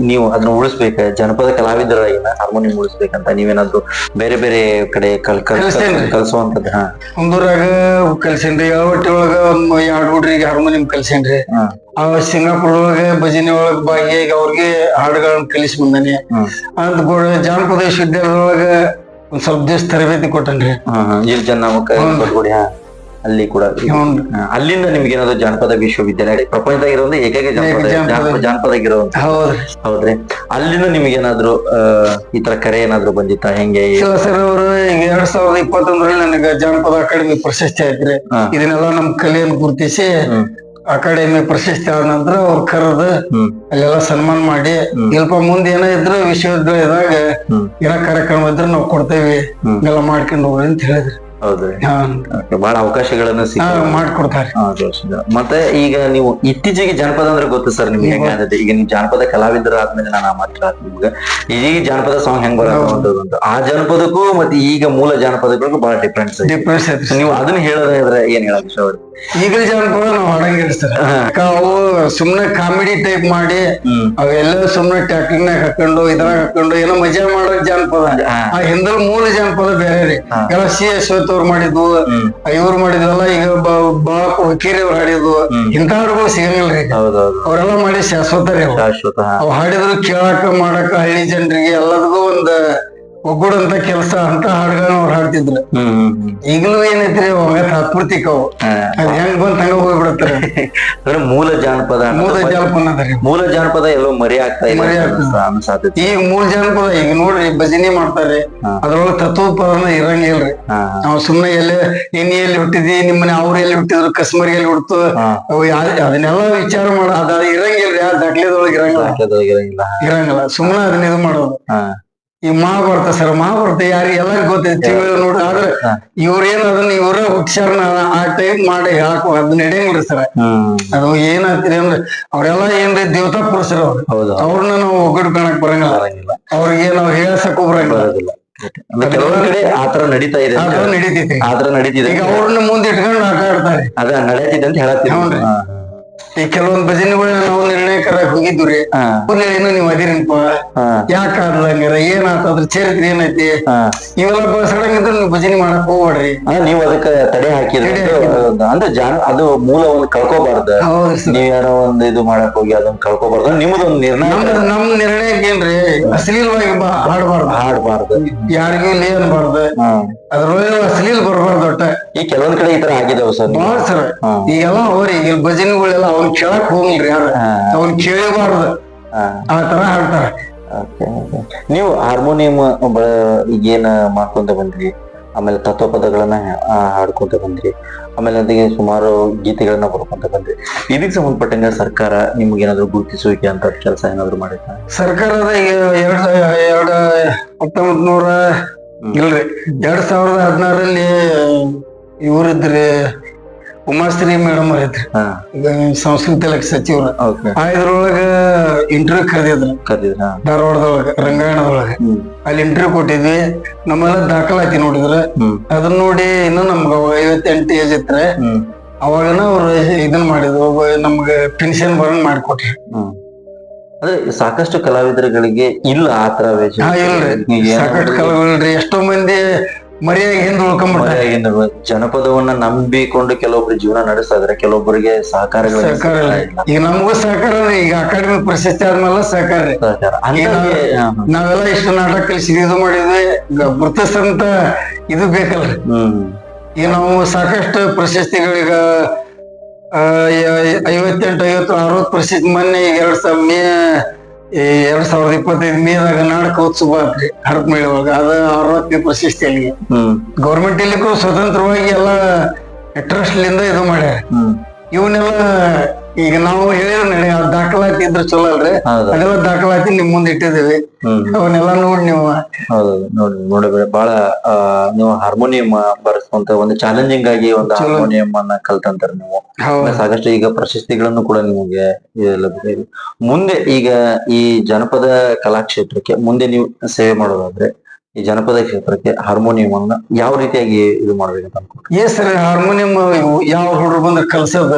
[SPEAKER 3] ನೀವು ಅದನ್ನ ಉಳಿಸ್ಬೇಕ, ಜನಪದ ಕಲಾವಿದರಾಗಿನ ಹಾರ್ಮೋನಿಯಂ ಉಳಿಸ್ಬೇಕಂತ ನೀವೇನಾದ್ರು ಬೇರೆ ಬೇರೆ ಕಡೆ ಕಲ್ಸುವಂತದ್ದು?
[SPEAKER 2] ಒಂದೂರಾಗ ಕಲ್ಸೇನ್ರಿ, ಯಾವಟ್ಟಿ ಒಳಗ 2 ಹುಡ್ರಿಗೆ ಹಾರ್ಮೋನಿಯಂ ಕಲ್ಸೇನ್ರಿ. ಸಿಂಗಾಪುರ್ ಒಳಗ ಭಜನೆ ಒಳಗ ಭಾಗಿಯಾಗಿ ಅವ್ರಿಗೆ ಹಾಡುಗಳನ್ನ ಕಲಿಸಿ ಬಂದಾನೆ. ಅಂತ ಜಾನಪದ ವಿಶ್ವವಿದ್ಯಾಲಯದೊಳಗ ಒಂದ್ ಸ್ವಲ್ಪ ದಿವಸ ತರಬೇತಿ ಕೊಟ್ಟನ್ರಿ.
[SPEAKER 3] ಅಲ್ಲಿ ಕೂಡ ಅಲ್ಲಿಂದ ನಿಮ್ಗೆ ಏನಾದ್ರು ಜಾನಪದ ವಿಶ್ವವಿದ್ಯಾಲಯ ಪ್ರಪಂಚದಾಗಿರೋ ಏಕೈಕ ಜಾನಪದ ಇರೋಂತ? ಹೌದ್ರಿ. ಅಲ್ಲಿಂದ ನಿಮ್ಗೆ ಏನಾದ್ರು ಈ ತರ ಕರೆ ಏನಾದ್ರು ಬಂದಿತ್ತ? ಹೆಂಗೆ
[SPEAKER 2] ಸರ್ ಅವರು 2021 ನನಗ ಜಾನಪದ ಅಕಾಡೆಮಿ ಪ್ರಶಸ್ತಿ ಆಯ್ತ್ರಿ. ಇದನ್ನೆಲ್ಲ ನಮ್ ಕಲೆಯನ್ನು ಗುರುತಿಸಿ ಅಕಾಡೆಮಿ ಪ್ರಶಸ್ತಿ ಆದ ನಂತರ ಅವ್ರು ಕರೆದು ಅಲ್ಲೆಲ್ಲ ಸನ್ಮಾನ ಮಾಡಿ, ಸ್ವಲ್ಪ ಮುಂದೆ ಏನೋ ಇದ್ರು ವಿಶ್ವವಿದ್ಯಾಲಯದಾಗ ಏನೋ ಕಾರ್ಯಕ್ರಮ ಇದ್ರೆ ನಾವು ಕೊಡ್ತೇವಿ, ಎಲ್ಲ ಮಾಡ್ಕೊಂಡು ಹೋಗ್ರಿ ಅಂತ ಹೇಳಿದ್ರಿ.
[SPEAKER 3] ಹೌದ್ರಿ. ಬಹಳ ಅವಕಾಶಗಳನ್ನ
[SPEAKER 2] ಮಾಡ್ಕೊಡ್ತಾರೆ.
[SPEAKER 3] ಮತ್ತೆ ಈಗ ನೀವು ಇತ್ತೀಚೆಗೆ ಜಾನಪದ ಅಂದ್ರೆ ಗೊತ್ತು ಸರ್ ನಿಮ್ಗೆ ಹೆಂಗಾಗುತ್ತೆ? ಈಗ ನೀವು ಜಾನಪದ ಕಲಾವಿದರು ಆದ್ಮೇಲೆ ನಾನು ಮಾತ್ರ ನಿಮ್ಗೆ ಈಗ ಜಾನಪದ ಸಾಂಗ್ ಹೆಂಗ್ ಬರೋದು ಅಂತ, ಆ ಜಾನಪದಕ್ಕೂ ಮತ್ತೆ ಈಗ ಮೂಲ ಜಾನಪದಗಳಿಗೂ ಬಹಳ ಡಿಫ್ರೆನ್ಸ್ ಐತೆ. ನೀವು ಅದನ್ನ ಹೇಳೋದಾದ್ರೆ ಏನ್ ಹೇಳಕ್ ಇಷ್ಟಪಡ್ತೀವಿ?
[SPEAKER 2] ಈಗಲೇ ಜಾನಪದ ನಾವ್ ಹಾಡಂಗಿಲ್ಲ ಸರ್. ಅವು ಸುಮ್ನೆ ಕಾಮಿಡಿ ಟೈಪ್ ಮಾಡಿ ಅವೆಲ್ಲ ಸುಮ್ನೆ ಟ್ಯಾಕ್ಟಿಂಗ್ನಾಗ ಹಾಕೊಂಡು ಇದ್ರಾಗ ಹಾಕೊಂಡು ಏನೋ ಮಜಾ ಮಾಡೋ ಜಾನಪದ. ಆ ಹಿಂದಲ್ ಮೂಲ ಜಾನಪದ ಬೇರೆ ರೀ. ಎಲ್ಲ C.S. ಅವ್ರು ಮಾಡಿದ್ವು, ಇವ್ರು ಮಾಡಿದ್ವಲ್ಲ, ಈಗ ವಕೀರಿ ಅವ್ರು ಹಾಡಿದ್ವು. ಇಂಥ ಹಾಡುಗಳು ಸಿಗಂಗಿಲ್ರಿ. ಅವ್ರೆಲ್ಲ ಮಾಡಿ ಶಾಶ್ವತ ರೀ. ಅವ್ ಹಾಡಿದ್ರು ಕೇಳಾಕ ಮಾಡಾಕ ಹಳ್ಳಿ ಜನರಿಗೆ ಎಲ್ಲದಕ್ಕೂ ಒಂದ್ ಒಗ್ಗೂಡಂತ ಕೆಲಸ ಅಂತ ಹಾಡುಗಳನ್ನ ಅವ್ರು ಹಾಡ್ತಿದ್ರು. ಈಗಲೂ ಏನೈತ್ರಿ ಅವಾಗ ತಾತ್ಪೂರ್ತಿಕ ಅವು, ಅದ್ ಹೆಂಗ್ ಬಂತ ಹಂಗ ಹೋಗ್ಬಿಡತ್ತಾರೆ.
[SPEAKER 3] ಮೂಲ ಜಾನಪದ ಮೂಲ ಜಾನಪದ ಎಲ್ಲೋ ಮರಿ ಆಗ್ತಾ ಇದೆ.
[SPEAKER 2] ಈಗ ಮೂಲ ಜಾನಪದ ಈಗ ನೋಡ್ರಿ ಭಜನೆ ಮಾಡ್ತಾರೆ, ಅದ್ರೊಳಗ ತತ್ವಪದನ ಇರಂಗಿಲ್ರಿ. ನಾವು ಸುಮ್ನೆ ಎಲ್ಲಿ ಹುಟ್ಟಿದ್ವಿ, ನಿಮ್ಮನೆ ಅವ್ರ ಎಲ್ಲಿ ಹುಟ್ಟಿದ್ರು, ಕಸ್ಮರಿ ಎಲ್ಲಿ ಹುಡ್ತು, ಅದನ್ನೆಲ್ಲ ವಿಚಾರ ಮಾಡ ಅದ ಇರಂಗಿಲ್ರಿ. ಆ ದಾಖಲೆದೊಳಗೆ ಇರಂಗಿಲ್ಲ. ಸುಮ್ನೆ ಅದನ್ನ ಇದು ಮಾಡೋದು. ಈ ಮಹಾಭಾರತ ಸರ್, ಮಹಾಭಾರತ ಯಾರಿಗೆ ಎಲ್ಲರಿಗೂ ಗೊತ್ತೈತಿ, ಟಿವಿ ನೋಡಿ. ಆದ್ರೆ ಇವ್ರೇನ್ ಅದನ್ನ ಇವ್ರ ಹುಷಾರ್ನ ಆ ಟೈಪ್ ಮಾಡಿ ಹಾಕೋ ಅದ್ ನಡೆಯಂಗಿಲ್ರಿ ಸರ್. ಅದು ಏನಾಗ್ತಿರಿ ಅಂದ್ರೆ ಅವ್ರೆಲ್ಲಾ ಏನ್ರಿ ದೇವತಾ ಪುರುಷರು ಅವ್ರು. ಅವ್ರನ್ನ ನಾವು ಒಗ್ಗಟ್ಟು ಕಾಣಕ್ ಬರಂಗಿಲ್ಲ. ಅವ್ರಿಗೆ ನಾವು ಹೇಳಸಕ್ಕೂ ಬರಂಗಿಲ್ಲ.
[SPEAKER 3] ಆತರ ನಡೀತಾ ಇದೆ, ನಡೀತಿದೆ. ಈಗ
[SPEAKER 2] ಅವ್ರನ್ನ ಮುಂದೆ ಇಟ್ಕೊಂಡು ಆಟ ಆಡ್ತಾರೆ.
[SPEAKER 3] ಅದ ನಡೆಯತಿದೆ ಅಂತ ಹೇಳತ್ತೀವಿ.
[SPEAKER 2] ಈ ಕೆಲವೊಂದ್ ಭಜನೆಗಳನ್ನ ನಾವು ನಿರ್ಣಯಕರ ಹೋಗಿದ್ವಿ. ಏನು ನೀವ್ ಅದಿರಪ್ಪ, ಯಾಕ ಆದ್ಲಂಗಾರ, ಏನ್ ಆತದ್ರ ಚರಿತ್ರೆ ಏನೈತಿ, ಇವೆಲ್ಲ ಸಡಂಗಿದ್ರೆ ನೀವು ಭಜನೆ ಮಾಡಕ್ ಹೋಗ್ಬೇಡ್ರಿ.
[SPEAKER 3] ನೀವು ಅದಕ್ಕೆ ತಡೆ ಹಾಕಿದ್ರಿ ಅಂದ್ರೆ ಅದು ಮೂಲವನ್ನು ಕಳ್ಕೋಬಾರ್ದು. ನೀವ್ ಯಾರೋ ಒಂದ್ ಇದು ಮಾಡಕ್ ಹೋಗಿ ಅದನ್ನ ಕಳ್ಕೋಬಾರ್ದು. ನಿಮ್ಮದೊಂದು ನಿರ್ಣಯ.
[SPEAKER 2] ನಮ್ ನಿರ್ಣಯಕ್ಕೆ ಏನ್ರಿ ಅಶ್ಲೀಲವಾಗಿ ಹಾಡ್ಬಾರ್ದು, ಯಾರಿಗೂ ಇಲ್ಲಿ ಅನ್ಬಾರ್ದು, ಅದ್ರೊಳಗೆ ಅಶ್ಲೀಲ್ ಬರ್ಬಾರ್ದು. ಒಟ್ಟ
[SPEAKER 3] ಈ ಕೆಲವೊಂದ್ ಕಡೆ ಈ ತರ ಆಗಿದಾವ ಸರ್.
[SPEAKER 2] ಬಾಳ ಸರ್. ಈಗೆಲ್ಲ ಅವ್ರಿ ಈಗ ಭಜನೆಗಳೆಲ್ಲ ಅವ್ನ್ ಕೇಳಕ್ ಹೋಗಿಲ್ರಿ ಯಾರು, ಅವ್ನ್ ಕೇಳಬಾರ್ದು, ಆ ತರ ಹಾಡ್ತಾರ.
[SPEAKER 3] ನೀವು ಹಾರ್ಮೋನಿಯಂ ಈಗೇನ್ ಮಾಡ್ಕೊಂತ ಬಂದ್ರಿ, ಆಮೇಲೆ ತತ್ವಪದಗಳನ್ನ ಹಾಡ್ಕೊಂತ ಬಂದ್ರಿ, ಆಮೇಲೆ ಅದಕ್ಕೆ ಸುಮಾರು ಗೀತೆಗಳನ್ನ ಬರ್ಕೊಂತ ಬಂದ್ರಿ. ಇದಕ್ಕೆ ಸಂಬಂಧಪಟ್ಟಂಗೆ ಸರ್ಕಾರ ನಿಮ್ಗೆ ಏನಾದ್ರು ಗುರುತಿಸುವಿಕೆ ಅಂತ ಕೆಲಸ ಏನಾದ್ರು ಮಾಡಿತ್ತ?
[SPEAKER 2] ಸರ್ಕಾರದ 2016ರಲ್ಲಿ ಇವರಿದ್ರಿ ಉಮಾಶ್ರೀ ಮೇಡಮ್ ಅವ್ರ ಐತ್ರಿ, ಸಂಸ್ಕೃತಿ ಇಲಾಖೆ ಸಚಿವರು. ಇದ್ರೊಳಗ ಇಂಟರ್ವ್ಯೂ ಕರೆದಿದ್ರ ಧಾರವಾಡದೊಳಗ ರಂಗಾಯಣದೊಳಗ. ಅಲ್ಲಿ ಇಂಟರ್ವ್ಯೂ ಕೊಟ್ಟಿದ್ವಿ, ನಮ್ಮೆಲ್ಲ ದಾಖಲಾತಿ ನೋಡಿದ್ರ. ಅದನ್ನ ನೋಡಿ ಇನ್ನು ನಮ್ಗ 58 ಏಜ್ ಇತ್ರೆ. ಅವಾಗನ ಅವ್ರು ಇದನ್ ಮಾಡಿದ್ರು, ನಮ್ಗ ಪೆನ್ಷನ್ ಬರಂಗ್ ಮಾಡ್ಕೊಟ್ರಿ.
[SPEAKER 3] ಅದೇ ಸಾಕಷ್ಟು ಕಲಾವಿದರುಗಳಿಗೆ ಇಲ್ಲ ಆತರ
[SPEAKER 2] ಇಲ್ರಿ, ಸಾಕಷ್ಟು ಕಲಾವಿದ್ರಿ. ಎಷ್ಟೋ ಮಂದಿ ಮರ್ಯಾದೆ ಹಿಂದೆ ಉಳ್ಕೊಂಡ್ಬಿಟ್ರೆ.
[SPEAKER 3] ಜನಪದವನ್ನ ನಂಬಿಕೊಂಡು ಕೆಲವೊಬ್ರು ಜೀವನ ನಡೆಸ್ತಾ ಇದಾರೆ, ಕೆಲವೊಬ್ಬರಿಗೆ ಸಹಕಾರಗಳು.
[SPEAKER 2] ಈಗ ನಮಗೂ ಸಹಕಾರ, ಈಗ ಅಕಾಡೆಮಿ ಪ್ರಶಸ್ತಿ ಆದ್ಮೇಲೆ ಸಹಕಾರ. ನಾವೆಲ್ಲ ಇಷ್ಟು ನಾಟಕ ಕಲಿಸಿದ್ವಿ, ಇದು ಮಾಡಿದ್ವಿ, ಗುರುತಿಸಂತ ಇದು ಬೇಕಲ್ರಿ. ಈಗ ನಾವು ಸಾಕಷ್ಟು ಪ್ರಶಸ್ತಿಗಳೀಗ 58, 50, 60 ಪ್ರಶಸ್ತಿ. ಮೊನ್ನೆ ಈಗ 2025 ಮೇದಾಗ ನಾಟಕೋತ್ಸವ ಆತ್ರಿ ಹರಪನಹಳ್ಳಿ ಒಳಗ. ಅದ 60ನೇ ಪ್ರಶಸ್ತಿ. ಅಲ್ಲಿಗೆ ಗೌರ್ಮೆಂಟ್ ಇಲ್ಲಿ ಸ್ವತಂತ್ರವಾಗಿ ಎಲ್ಲ ಟ್ರಸ್ಟ್ ಲಿಂದ ಇದು ಮಾಡ್ಯಾರ. ಇವನ್ನೆಲ್ಲ ಈಗ ನಾವು ಹೇಳಿದ್ರೆ ದಾಖಲಾತಿ ಇದ್ರೆ ಚಲೋ ಅಲ್ರಿ, ಅದೆಲ್ಲ ದಾಖಲಾತಿ ನಿಮ್ ಮುಂದೆ ಇಟ್ಟಿದ್ದೇವೆ. ಅವನ್ನೆಲ್ಲ ನೋಡಿ ನೀವು.
[SPEAKER 3] ಹೌದೌದು, ನೋಡಿ ಬಹಳ ನೀವು ಹಾರ್ಮೋನಿಯಂ ಬರೆಸ್ಕೊಂತ ಒಂದು ಚಾಲೆಂಜಿಂಗ್ ಆಗಿ ಒಂದು ಹಾರ್ಮೋನಿಯಂ ಅನ್ನ ಕಲ್ತಂತಾರ ನೀವು. ಸಾಕಷ್ಟು ಈಗ ಪ್ರಶಸ್ತಿಗಳನ್ನು ಕೂಡ ನಿಮಗೆ ಲಭ್ಯ. ಮುಂದೆ ಈಗ ಈ ಜನಪದ ಕಲಾಕ್ಷೇತ್ರಕ್ಕೆ ಮುಂದೆ ನೀವು ಸೇವೆ ಮಾಡೋದಾದ್ರೆ, ಈ ಜನಪದ ಕ್ಷೇತ್ರಕ್ಕೆ ಹಾರ್ಮೋನಿಯಂ ಅನ್ನ ಯಾವ ರೀತಿಯಾಗಿ ಇದು ಮಾಡ್ಬೇಕಂತ ಅನ್ಕೊಂಡ್ರಿ?
[SPEAKER 2] ಸರ್, ಹಾರ್ಮೋನಿಯಂ ಯಾವ ಹುಡುಗರು ಬಂದ್ರೆ ಕಲ್ಸೋದ.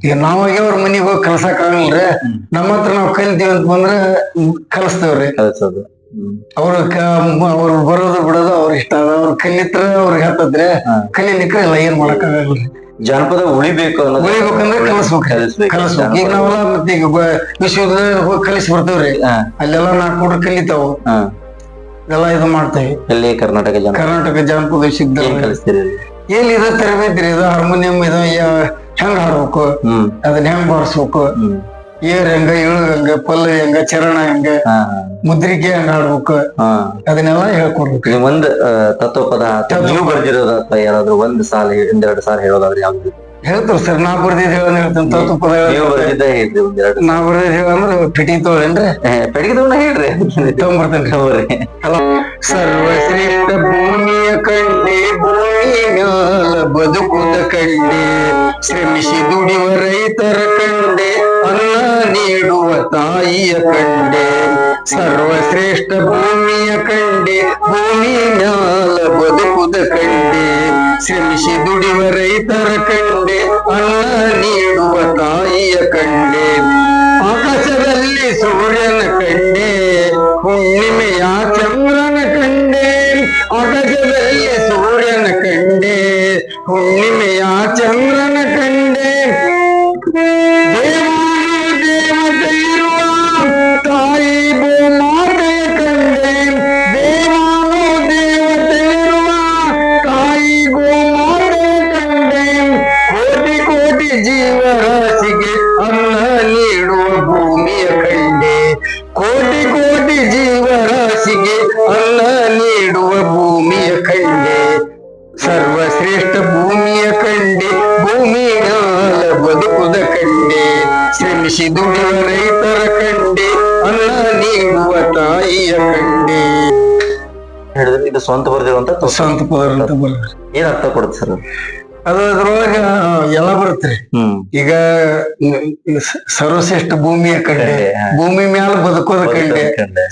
[SPEAKER 2] ಈಗ ನಾವಾಗಿ ಅವ್ರ ಮನಿಗೆ ಹೋಗಿ ಕಲ್ಸಕ್ ಆಗಲ್ರಿ. ನಮ್ಮ ಹತ್ರ ನಾವ್ ಕಲಿತೀವಿ ಅಂತ ಬಂದ್ರೆ ಕಲಿಸ್ತೇವ್ರಿ.
[SPEAKER 3] ಕಲ್ಸೋದು
[SPEAKER 2] ಅವ್ರು ಬರೋದು ಬಿಡೋದು ಅವ್ರ ಇಷ್ಟ ಅದ. ಅವ್ರ ಕಲಿತ್ರ ಅವ್ರಿಗೆ ಹತ್ತದ್ರೆ, ಕಲೀಲಿಕ್ಕೆ ಎಲ್ಲ ಏನ್ ಮಾಡಕ್ ಆಗಲ್ರಿ.
[SPEAKER 3] ಜನಪದ ಉಳಿಬೇಕು
[SPEAKER 2] ಉಳಿಬೇಕಂದ್ರೆ ಕಲಿಸ್ಬೇಕು. ಈಗ ನಾವೆಲ್ಲ ಮತ್ತೆ ಈಗ ವಿಶ್ವವಿದ್ಯಾಲಯ ಹೋಗಿ ಕಲಿಸಿ ಬರ್ತೇವ್ರಿ. ಅಲ್ಲೆಲ್ಲ 4 ಹುಡುಗರು ಕಲಿತಾವು, ಎಲ್ಲ ಇದು ಮಾಡ್ತೇವೆ.
[SPEAKER 3] ಎಲ್ಲಿ ಕರ್ನಾಟಕ
[SPEAKER 2] ಜಾನಪದ ವಿಶ್ವವಿದ್ಯಾಲಯ
[SPEAKER 3] ಕಲಿಸ್ತೀರಿ?
[SPEAKER 2] ಎಲ್ಲಿ ಇದು ತರಬೇತಿ ಇದು ಹಾರ್ಮೋನಿಯಂ ಇದು ಹೆಂಗ್ ಹಾಡ್ಬೇಕು, ಅದನ್ನ ಹೆಂಗ್ ಬಾರಿಸ್ಬೇಕು, ಏರ್ ಹೆಂಗ, ಇಳು ಹೆಂಗ, ಪಲ್ಲವಿ ಹೆಂಗ, ಚರಣ ಹೆಂಗ, ಮುದ್ರಿಕೆ ಹೆಂಗ ಹಾಡ್ಬೇಕು, ಅದನ್ನೆಲ್ಲ ಹೇಳ್ಕೊಡ್ಬೇಕು.
[SPEAKER 3] ಒಂದ್ ತತ್ವಪದ ನೀವು ಬರ್ದಿರೋದ ಅಥವಾ ಯಾರಾದ್ರೂ ಒಂದ್ ಸಾಲ 2 ಸಾಲ ಹೇಳೋದಾದ್ರೆ ಯಾವ್ದು
[SPEAKER 2] ಹೇಳ್ತಾರ ಸರ್? ನಾ ಬರ್ದಿದ್ ಹೇಳ್ತೇನೆ. ತತ್ವಪದ ನಾ ಬರ್ದಿದ್ ಹೇಳಂದ್ರ ಪೆಟ್ಟಿಗೆ ತಗೊಳ್ಳೇನ್ರಿ?
[SPEAKER 3] ಪೆಟ್ಟಿಗೆ ತಗೊಂಡ ಹೇಳ್ರಿ,
[SPEAKER 2] ತಗೊಂಡ್ಬರ್ತೇನೆ. ಸರ್ವಶ್ರೇಷ್ಠ ಭೂಮಿಯ ಕಂಡೆ, ಭೂಮಿ ಮ್ಯಾಲ ಬದುಕುದ ಕಂಡೆ, ಶ್ರಮಿಸಿ ದುಡಿಯುವ ರೈತರ ಕಂಡೆ, ಅನ್ನ ನೀಡುವ ತಾಯಿಯ ಕಂಡೆ. ಸರ್ವಶ್ರೇಷ್ಠ ಭೂಮಿಯ ಕಂಡೆ, ಭೂಮಿ ಮ್ಯಾಲ ಬದುಕುದ ಕಂಡೆ, ಶ್ರಮಿಸಿ ದುಡಿಯುವ ರೈತರ ಕಂಡೆ, ಅನ್ನ ನೀಡುವ ತಾಯಿಯ ಕಂಡೆ. ಆಕಾಶದಲ್ಲಿ ಸೂರ್ಯನ ಕಂಡೆ, ಹುಣ್ಣಿಮೆಯ ಚಂದ್ರನ ಕಂಡೆ. ಆಕಾಶದಲ್ಲಿ ಸೂರ್ಯನ ಕಂಡೆ, ಹುಣ್ಣಿಮೆಯ ಚಂದ್ರನ ಕಂಡೆ. ದೇವತೆ ಇರುವ ತಾಯಿ ಭೂಮಾತೆಯ ಕಂಡೆ, ದೇವಾನು ದೇವತೆ ಇರುವ ತಾಯಿ ಭೂಮಾತೆಯ ಕಂಡೆ. ಕೋಟಿ ಕೋಟಿ ಜೀವರಾಶಿಗೆ ಅನ್ನ ನೀಡುವ ಭೂಮಿಯ ಕಂಡೆ, ಕೋಟಿ ಕೋಟಿ ಜೀವರಾಶಿಗೆ ಅನ್ನ ನೀಡುವ ಭೂಮಿಯ ಕಂಡೆ. ಸರ್ವಶ್ರೇಷ್ಠ ಭೂಮಿಯ ಕಂಡೆ, ಭೂಮಿ ಮ್ಯಾಲ ಬದುಕುದ ಕಂಡೆ, ಶ್ರಮಿಸಿ ದುಡಿಯುವ ರೈತರ ಕಂಡೆ, ಅನ್ನ ನೀಡುವ ತಾಯಿಯ ಕಂಡೆ.
[SPEAKER 3] ಹೇಳಿದ್ರೆ ಇದು ಸ್ವಂತ ಬರ್ದಿರುವಂತ
[SPEAKER 2] ಸ್ವಂತ ಪದ ಅಂತ ಬರ್ತದೆ.
[SPEAKER 3] ಏನ್ ಅರ್ಥ ಕೊಡುತ್ತೆ ಸರ್?
[SPEAKER 2] ಅದು ಅದ್ರೊಳಗ ಎಲ್ಲ ಬರುತ್ತೆ. ಈಗ ಸರ್ವಶ್ರೇಷ್ಠ ಭೂಮಿಯ ಕಂಡೆ, ಭೂಮಿ ಮ್ಯಾಲ ಬದುಕೋದ ಕಂಡೆ,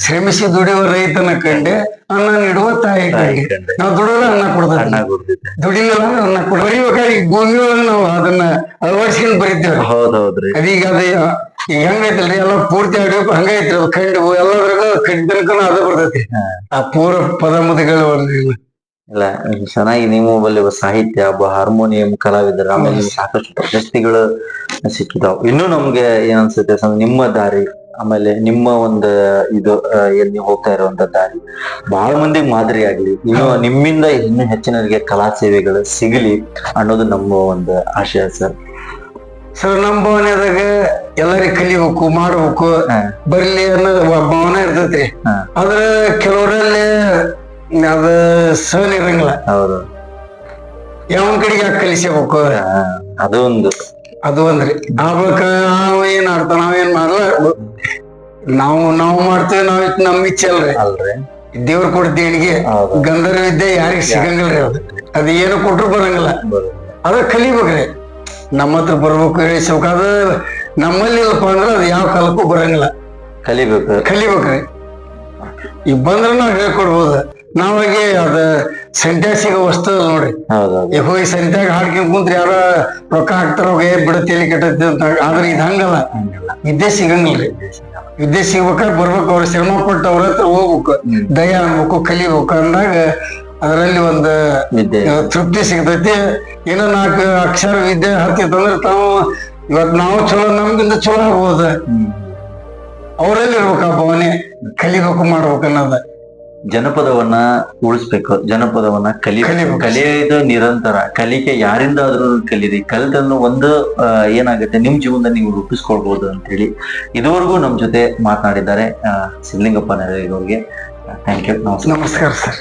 [SPEAKER 2] ಶ್ರಮಿಸಿ ದುಡಿಯುವ ರೈತನ ಕಂಡೆ, ಅನ್ನ ನೀಡುವ ತಾಯಿ ಕಂಡೆ. ನಾವ್ ದುಡಿದ್ರೆ ಅನ್ನ ಕೊಡ್ತೇವೆ, ದುಡಿಲಿಲ್ಲ ಅನ್ನ ಕೊಡ. ಬರೀಬೇಕಾದ್ರೆ ಈಗ ಭೂಮಿ ಒಳಗ ನಾವು ಅದನ್ನ ಅಳವಡಿಸ್ಕೊಂಡ್ ಬರೀತೇವೆ. ಅದೀಗ ಅದೇ ಈಗ ಹೆಂಗೈತಲ್ರಿ, ಎಲ್ಲ ಪೂರ್ತಿ ಆಡ್ಬೇಕು ಹಂಗೈತ್ರಿ. ಅದು ಕಂಡು ಎಲ್ಲದ್ರಾಗ ಕಂಡನಕನ ಅದ ಬರ್ತೈತಿ. ಆ ಪೂರ ಪದಮತಿಗಳು
[SPEAKER 3] ಇಲ್ಲ, ಚೆನ್ನಾಗಿ ನೀವು ಬಲ್ಲಿ ಸಾಹಿತ್ಯ, ಹಾರ್ಮೋನಿಯಂ ಕಲಾವಿದರು, ಆಮೇಲೆ ಸಾಕಷ್ಟು ಪ್ರಶಸ್ತಿಗಳು ಸಿಕ್ಕಿದಾವ್. ಇನ್ನು ನಮ್ಗೆ ಏನ್ ಅನ್ಸುತ್ತೆ, ನಿಮ್ಮ ದಾರಿ, ಆಮೇಲೆ ನಿಮ್ಮ ಒಂದು ಇದು ಏನ್ ನೀವು ಹೋಗ್ತಾ ಇರುವಂತ ದಾರಿ ಬಹಳ ಮಂದಿಗೆ ಮಾದರಿ ಆಗ್ಲಿ, ಇನ್ನು ನಿಮ್ಮಿಂದ ಇನ್ನು ಹೆಚ್ಚಿನವರಿಗೆ ಕಲಾ ಸೇವೆಗಳು ಸಿಗಲಿ ಅನ್ನೋದು ನಮ್ಮ ಒಂದು ಆಶಯ ಸರ್.
[SPEAKER 2] ನಮ್ಮ ಭಾವನೆದಾಗ ಎಲ್ಲರಿಗೂ ಕಲಿಬೇಕು, ಮಾಡ್ಬೇಕು, ಬರ್ಲಿ ಅನ್ನೋದು ಭಾವನೆ ಇರ್ತೈತ್ರಿ. ಆದ್ರ ಕೆಲವರಲ್ಲಿ ಅದ ಸಹನ ಇರಂಗಿಲ್ಲ.
[SPEAKER 3] ಹೌದು.
[SPEAKER 2] ಯಾವನ್ ಕಡೆಗೆ ಯಾಕೆ ಕಲಿಸಬೇಕು,
[SPEAKER 3] ಅದು ಒಂದು.
[SPEAKER 2] ಅದು ಅಂದ್ರಿ ಆಗ್ಬೇಕ. ಏನ್ ಆಡ್ತಾನ ನಾವೇನ್ ಮಾಡಲ್ಲ, ನಾವು ಮಾಡ್ತೇವೆ. ನಮ್ ಇಚ್ಛೆ ಅಲ್ರಿ, ದೇವ್ರ ಕೊಡ ದೇಣಿಗೆ. ಗಂಧರ್ವ ವಿದ್ಯೆ ಯಾರಿಗ್ ಸಿಗಂಗಿಲ್ರಿ. ಅದ್ ಏನು ಕೊಟ್ರು ಬರಂಗಿಲ್ಲ. ಅದ ಕಲಿಬೇಕ್ರಿ, ನಮ್ಮ ಹತ್ರ ಬರ್ಬೇಕು, ಹೇಳಿಸ್ಬೇಕು. ಅದ ನಮ್ಮಲ್ಲಿ ಇಲ್ಲಪ್ಪ ಅಂದ್ರ ಅದ್ ಯಾವ ಕಾಲಕ್ಕೂ ಬರಂಗಿಲ್ಲ. ಕಲಿಬೇಕ್ರಿ. ಈಗ ಬಂದ್ರ ನಾವ್ ಹೇಳ್ಕೊಡ್ಬೋದು. ನಾವಾಗೆ ಅದ ಸಂತ್ಯಾಗ ಸಿಗೋ ವಸ್ತು ನೋಡ್ರಿ. ಹೋಗಿ ಸಂತ್ಯಾಗ ಹಾಡ್ಕೊಂಡ್ ಕುಂತ್ರಿ ಯಾರ ರೊಕ್ಕ ಹಾಕ್ತಾರ, ಬಿಡತೇಲಿ ಕೆಟ್ಟೈತಿ ಅಂತ. ಆದ್ರೆ ಇದ್ ಹಂಗಲ್ಲ, ವಿದ್ಯೆ ಸಿಗಂಗಿಲ್ರಿ. ವಿದ್ಯೆ ಸಿಗ್ಬೇಕಾದ್ರೆ ಬರ್ಬೇಕು, ಅವ್ರ ಶ್ರಮ ಪಟ್ಟು ಅವ್ರ ಹತ್ರ ಹೋಗ್ಬೇಕು, ದಯ ಅನ್ಬೇಕು, ಕಲಿಬೇಕು. ಅಂದಾಗ ಅದರಲ್ಲಿ ಒಂದು ತೃಪ್ತಿ ಸಿಗ್ತೈತಿ. ಏನೋ 4 ಅಕ್ಷರ ವಿದ್ಯೆ ಹತ್ತಿತ್ತಂದ್ರೆ ತಾವು ಇವತ್ ನಾವು ಚಲೋ, ನಮ್ಗಿಂತ ಚಲೋ ಆಗ್ಬೋದು. ಅವರಲ್ಲಿ ಇರ್ಬೇಕು ಆ ಭಾವನೆ, ಕಲಿಬೇಕು, ಮಾಡ್ಬೇಕು ಅನ್ನೋದ.
[SPEAKER 3] ಜನಪದವನ್ನ ಉಳಿಸ್ಬೇಕು, ಜನಪದವನ್ನ ಕಲಿಯೋದು ನಿರಂತರ. ಕಲಿಕೆ ಯಾರಿಂದಾದ್ರೂ ಕಲೀರಿ, ಕಲಿತನ್ನು ಒಂದು ಏನಾಗುತ್ತೆ ನಿಮ್ ಜೀವನದಲ್ಲಿ ನೀವು ರೂಪಿಸ್ಕೊಳ್ಬಹುದು ಅಂತ ಹೇಳಿ ಇದುವರೆಗೂ ನಮ್ ಜೊತೆ ಮಾತನಾಡಿದ್ದಾರೆ ಸಿದ್ಧಲಿಂಗಪ್ಪ ನೆರಳಿಗೌರಿಗೆ. Thank you.
[SPEAKER 2] ನಮಸ್ಕಾರ ಸರ್.